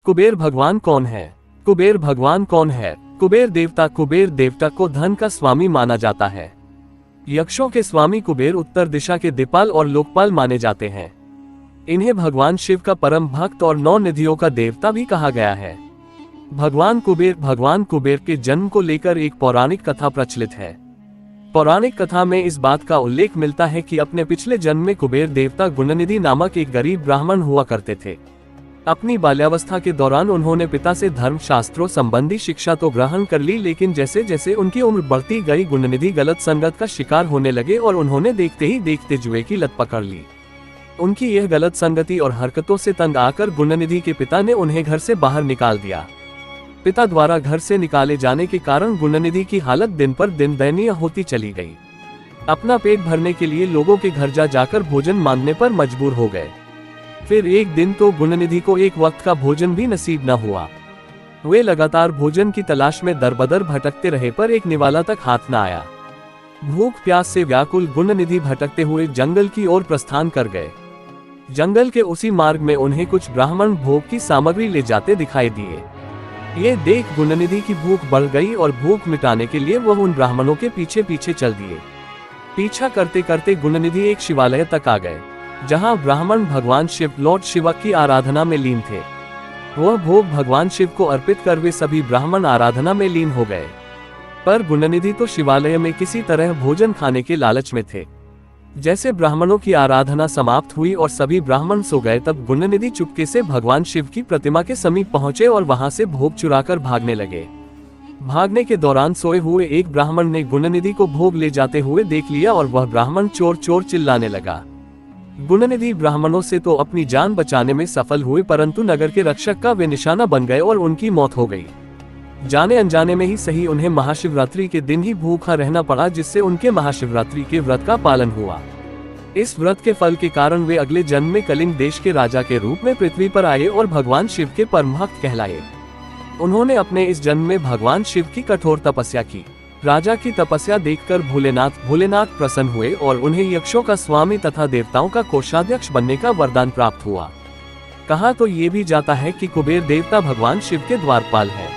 कुबेर भगवान कौन है? कुबेर भगवान कौन है? कुबेर देवता को धन का स्वामी माना जाता है। यक्षों के स्वामी कुबेर उत्तर दिशा के दिक्पाल और लोकपाल माने जाते हैं। इन्हें भगवान शिव का परम भक्त और 9 निधियों का देवता भी कहा गया है। भगवान कुबेर के जन्म को लेकर एक पौराणिक कथा प्रचलित है। पौराणिक कथा में इस बात का उल्लेख मिलता है कि अपने पिछले जन्म में कुबेर देवता गुणनिधि नामक एक गरीब ब्राह्मण हुआ करते थे। अपनी बाल्यावस्था के दौरान उन्होंने पिता से धर्मशास्त्रों संबंधी शिक्षा तो ग्रहण कर ली, लेकिन जैसे जैसे उनकी उम्र बढ़ती गई गुणनिधि गलत संगत का शिकार होने लगे और उन्होंने देखते ही देखते जुए की लत पकड़ ली। उनकी यह गलत संगति और हरकतों से तंग आकर गुणनिधि के पिता ने उन्हें घर से बाहर निकाल दिया। पिता द्वारा घर से निकाले जाने के कारण गुणनिधि की हालत दिन पर दिन दयनीय होती चली गई। अपना पेट भरने के लिए लोगों के घर जाकर भोजन मांगने पर मजबूर हो गए। फिर एक दिन तो गुणनिधि को एक वक्त का भोजन भी नसीब न हुआ। वे लगातार भोजन की तलाश में दरबदर भटकते रहे पर एक निवाला तक हाथ न आया। भूख प्यास से व्याकुल गुणनिधि भटकते हुए जंगल की ओर प्रस्थान कर गए। जंगल के उसी मार्ग में उन्हें कुछ ब्राह्मण भोग की सामग्री ले जाते दिखाई दिए। ये देख गुणनिधि की भूख बढ़ गई और भूख मिटाने के लिए वह उन ब्राह्मणों के पीछे पीछे चल दिए। पीछा करते करते गुणनिधि एक शिवालय तक आ गए, जहां ब्राह्मण भगवान शिव लॉर्ड शिवा की आराधना में लीन थे। वह भोग भगवान शिव को अर्पित कर वे सभी ब्राह्मण आराधना में लीन हो गए। पर गुणनिधि तो शिवालय में किसी तरह भोजन खाने के लालच में थे। जैसे ब्राह्मणों की आराधना समाप्त हुई और सभी ब्राह्मण सो गए, तब गुणनिधि चुपके से भगवान शिव की प्रतिमा के समीप पहुंचे और वहां से भोग चुराकर भागने लगे। भागने के दौरान सोए हुए एक ब्राह्मण ने गुणनिधि को भोग ले जाते हुए देख लिया और वह ब्राह्मण चोर चोर चिल्लाने लगा। गुणनिधि ब्राह्मणों से तो अपनी जान बचाने में सफल हुए, परंतु नगर के रक्षक का वे निशाना बन गए और उनकी मौत हो गई। जाने अनजाने में ही सही उन्हें महाशिवरात्रि के दिन ही भूखा रहना पड़ा, जिससे उनके महाशिवरात्रि के व्रत का पालन हुआ। इस व्रत के फल के कारण वे अगले जन्म में कलिंग देश के राजा के रूप में पृथ्वी पर आए और भगवान शिव के परम भक्त कहलाए। उन्होंने अपने इस जन्म में भगवान शिव की कठोर तपस्या की। राजा की तपस्या देखकर भोलेनाथ प्रसन्न हुए और उन्हें यक्षों का स्वामी तथा देवताओं का कोषाध्यक्ष बनने का वरदान प्राप्त हुआ। कहा तो ये भी जाता है कि कुबेर देवता भगवान शिव के द्वारपाल है।